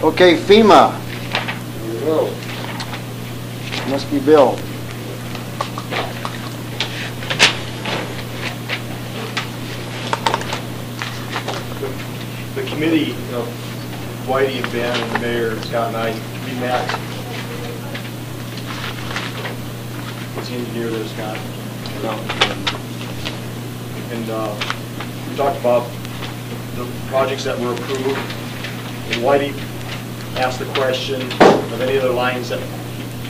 Okay, FEMA. Here we go. Must be Bill. The committee of Whitey and Ben and the mayor, Scott and I, we met. What's the engineer there, Scott? And we talked about the projects that were approved. And Whitey asked the question of any other lines that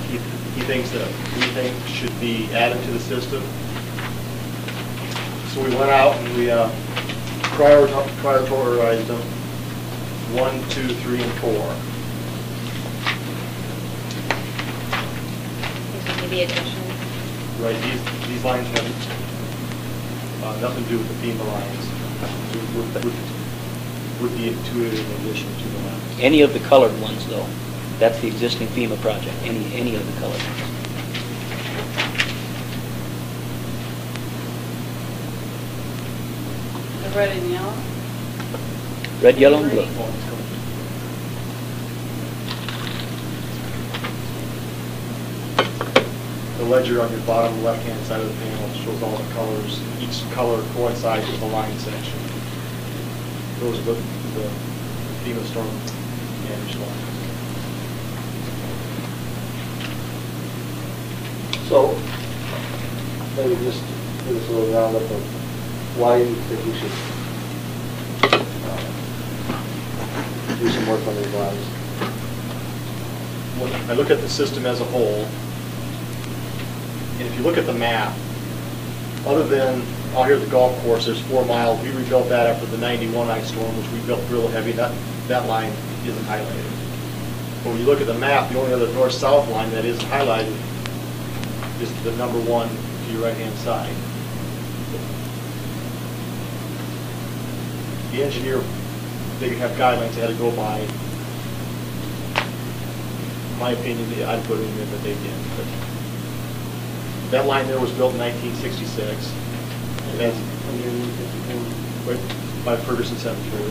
he thinks that we think should be added to the system. So we went out and we prioritized them 1, 2, 3, and 4. Maybe addition. Right, these lines have nothing to do with the FEMA lines. Would be intuitive in addition to the line. Any of the colored ones, though. That's the existing FEMA project. Any of the colored ones. The red and yellow? Red, yellow, and blue. The ledger on your bottom left-hand side of the panel shows all the colors. Each color coincides with the line section. Those are the FEMA storm damage lines. So, maybe just give us a little roundup of why you think we should do some work on these lines. When I look at the system as a whole, and if you look at the map, other than out here at the golf course, there's 4 miles. We rebuilt that after the 91 ice storm, which we built real heavy. That line isn't highlighted. But when you look at the map, the only other north-south line that isn't highlighted is the number 1 to your right-hand side. The engineer, they have guidelines they had to go by. In my opinion, I'd put it in there, but they did. But that line there was built in 1966. And that's right by Ferguson Cemetery.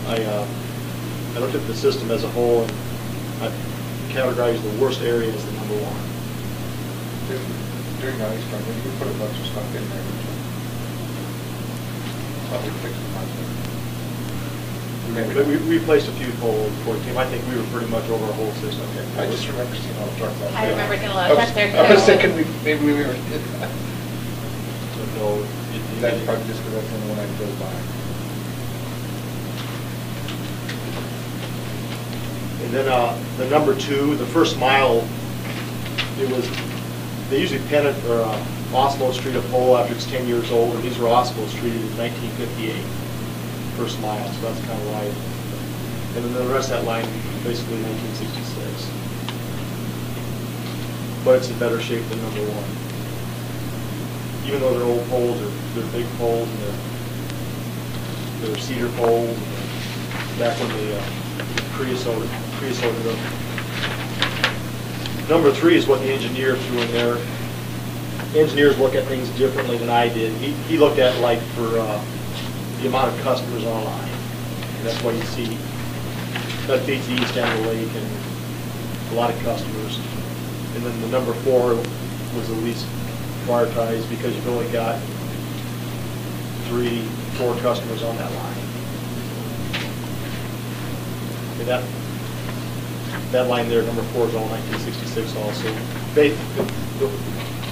I looked at the system as a whole, and I categorized the worst area as the number 1. During the ice storm, you put a bunch of stuff in there. Probably fix them out there. But we replaced a few poles before it came. I think we were pretty much over our whole system. Okay. I just remember seeing all the trucks out there. I remember seeing a lot of trucks there too. I was thinking maybe we were. So no, That's probably just because that's the only one I drove by. And then the number 2, the first mile, they usually Osmose treat a pole after it's 10 years old, and these were Osmose treated in 1958, first mile, so that's kind of why. And then the rest of that line, basically 1966. But it's in better shape than number 1. Even though they're old poles, they're big poles, and they're cedar poles, and back when they creosoted them. Number 3 is what the engineer threw in there. Engineers look at things differently than I did. He looked at like for the amount of customers on a line. And that's why you see that feeds the east end of the lake and a lot of customers. And then the number 4 was the least prioritized because you've only got 3, 4 customers on that line. And that line there, number 4, is all 1966 also.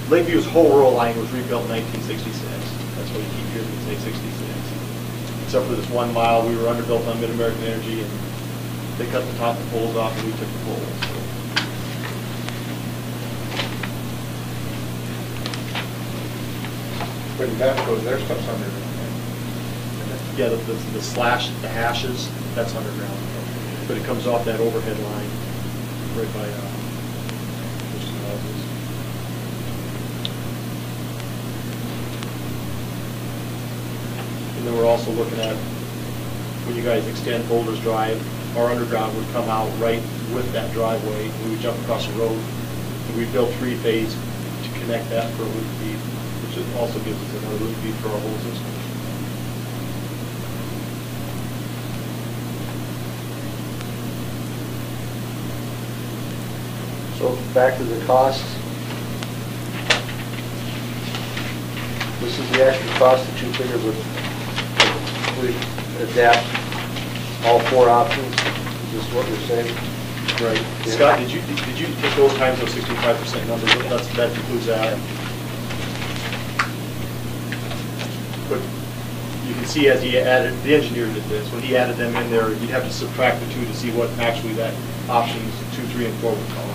Lakeview's whole rural line was rebuilt in 1966. That's why you keep hearing me say 66. Except for this 1 mile, we were underbuilt on Mid-American Energy, and they cut the top of the poles off, and we took the poles. When that goes, their stuff's under. Yeah, the hashes, that's underground. But it comes off that overhead line right by Christian houses. And then we're also looking at, when you guys extend Boulders Drive, our underground would come out right with that driveway. We would jump across the road. And we built 3-phase to connect that for a loop feed, which also gives us another loop feed for our whole system. So back to the costs. This is the actual cost that you figured would, if we adapt all 4 options. Is this what you're saying? Right. Yeah. Scott, did you take those times those 65% numbers? That includes that. But you can see as he added, the engineer did this, when he added them in there, you'd have to subtract the 2 to see what actually that options 2, 3, and 4 would cost.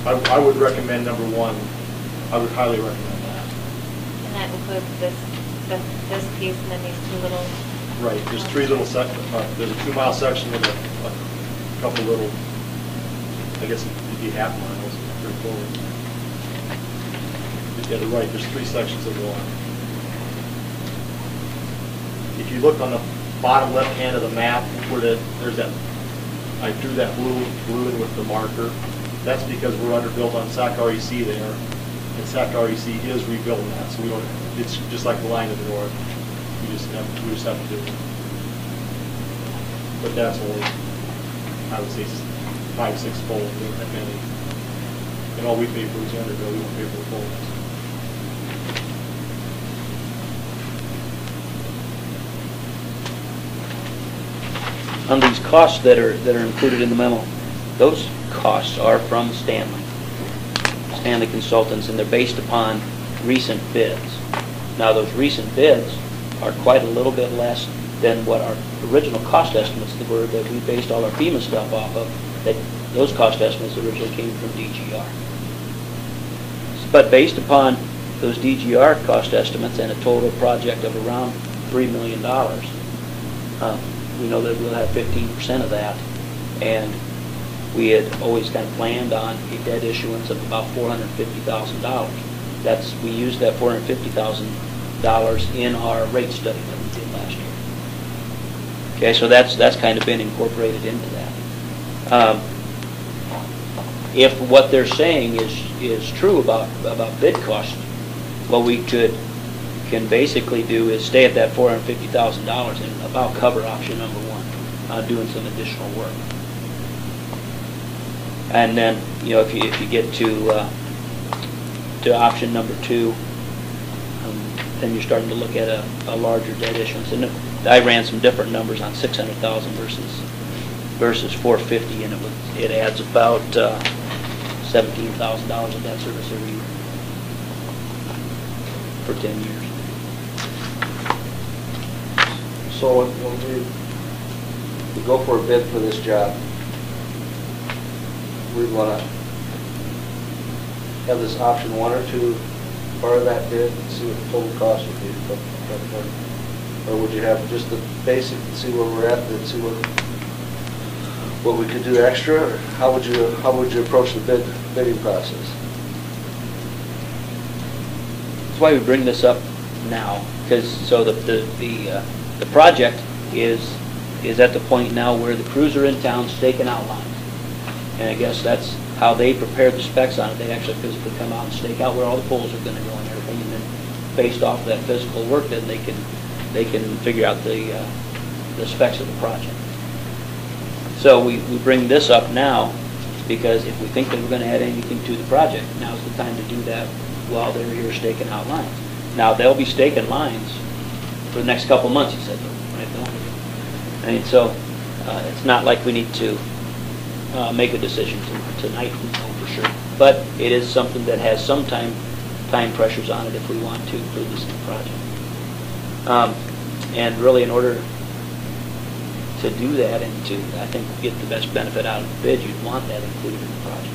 I would recommend number 1. I would highly recommend that. And that includes this piece and then these 2 little. Right, there's 3 little sections, there's a 2-mile section and a couple little, I guess it'd be half miles, 3/4. Yeah, they're right, there's 3 sections of water. If you look on the bottom left hand of the map, where there's that, I drew that blue in with the marker. That's because we're underbuilt on SAC REC there, and SAC REC is rebuilding that, so we don't, it's just like the line to the north. We just have to do it. But that's only, I would say, 5, 6 fold, that many. And all we pay for is the underbill, we don't pay for the folds. On these costs that are included in the memo, those costs are from Stanley Consultants, and they're based upon recent bids. Now, those recent bids are quite a little bit less than what our original cost estimates were that we based all our FEMA stuff off of. That those cost estimates originally came from DGR. But based upon those DGR cost estimates and a total project of around $3 million, we know that we'll have 15% of that, and we had always kind of planned on a debt issuance of about $450,000. We used that $450,000 in our rate study that we did last year. Okay, so that's kind of been incorporated into that. If what they're saying is true about bid costs, what we can basically do is stay at that $450,000 and about cover option number 1, doing some additional work. And then, if you get to option number 2, then you're starting to look at a larger debt issuance. And I ran some different numbers on 600,000 versus 450, and it adds about $17,000 of debt service every year for 10 years. So when we go for a bid for this job, we want to have this option 1 or 2 part of that bid and see what the total cost would be. Or would you have just the basic and see where we're at and see what we could do extra? Or how would you approach the bidding process? That's why we bring this up now, because the project is at the point now where the crews are in town staking out lines. And I guess that's how they prepared the specs on it. They actually physically come out and stake out where all the poles are going to go and everything, and then based off of that physical work, then they can figure out the specs of the project. So we bring this up now because if we think that we're going to add anything to the project, now's the time to do that while they're here staking out lines. Now, they'll be staking lines for the next couple months, he said, right? I mean, so it's not like we need to make a decision tonight, we know for sure. But it is something that has some time pressures on it if we want to include this in the project. And really, in order to do that and to, I think, get the best benefit out of the bid, you'd want that included in the project.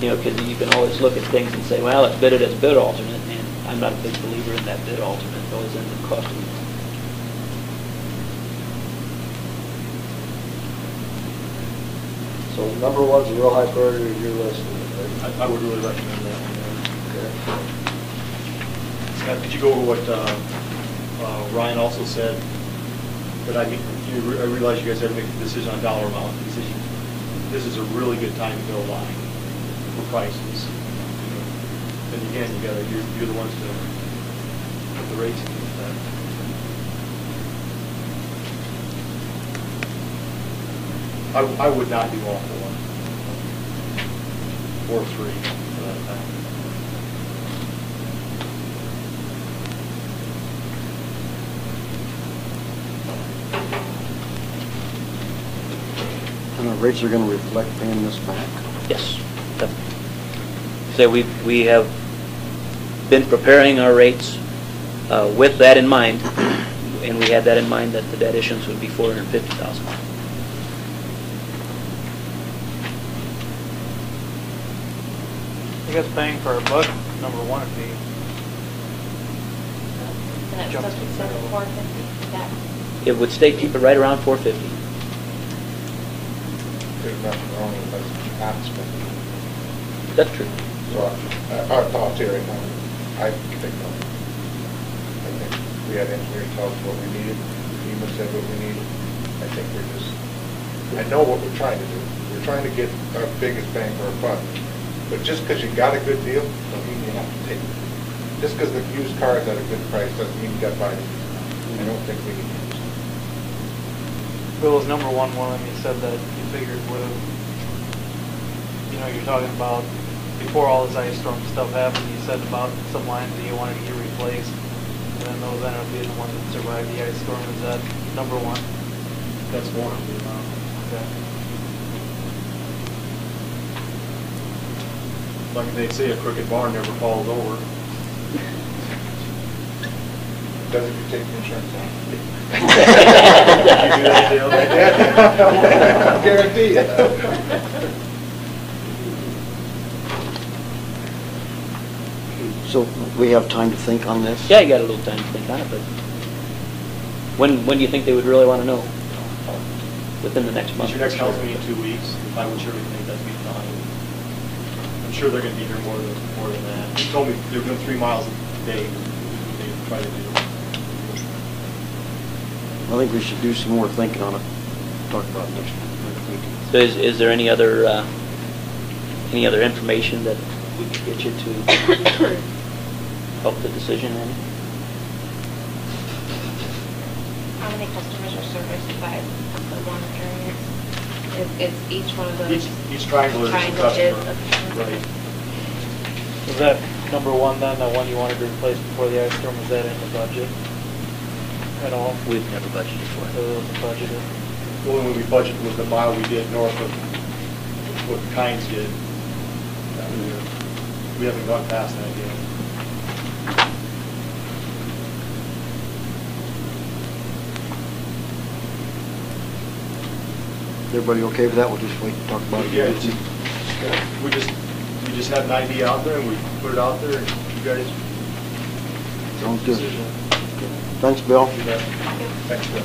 Because you can always look at things and say, well, let's bid it as a bid alternate, and I'm not a big believer in that bid alternate. It always ends up costing you. So number 1's a real high priority on your list. I would really recommend that. Okay. Scott, could you go over what Ryan also said? But I mean, I realize you guys have to make a decision on dollar amount. This is a really good time to go line for prices. And again, you're the ones to put the rates in effect. I would not do all four. Or three for that time. And our rates are gonna reflect paying this back? Yes. Yep. So we have been preparing our rates with that in mind, and we had that in mind that the debt issuance would be $450,000. I guess paying for our buck, number one would be. And it's Jumps supposed to to be zero. 450, that, It would keep it right around 450. There's nothing wrong with us not spending. That's true. So our thoughts here right now, I think no. I think we had engineers tell us what we needed, FEMA said what we needed. I think I know what we're trying to do. We're trying to get our biggest bang for our buck. But just because you got a good deal, doesn't mean you have to take it. Just because the used car is at a good price doesn't mean you got to buy it. I don't think we need to. Bill was number one of them. He said that he figured would have, you're talking about before all this ice storm stuff happened, you said about some lines that you wanted to get replaced. And then those ended up being the ones that survived the ice storm. Is that number one? That's one of them. Okay. Like they say, a crooked barn never falls over. Doesn't you take the insurance out? Did you do that deal? I guarantee you. So we have time to think on this? Yeah, you got a little time to think on it, but when do you think they would really want to know? Within the next month? Your next council meeting in 2 weeks, I would surely think that'd be fine. I'm sure they're gonna be here more than that. He told me they're doing 3 miles a day, they try to do. I think we should do some more thinking on it, talk about it next week. So is there any other information that we could get you to help the decision in? how many customers are serviced by the one area? It's each one of those. Each triangle is a Triangle customer. is a customer. Right. Was that number one then, the one you wanted to replace before the ice storm, was that in the budget at all? We've never budgeted for So it. it wasn't budgeted? Well, when we budgeted was the mile we did north of what Kynes did. We haven't gone past that yet. Everybody okay with that? We'll just wait and talk about it. Yeah, we just had an idea out there and we put it out there and you guys. Sounds good. Thanks, Bill. Do that. Thanks, Bill.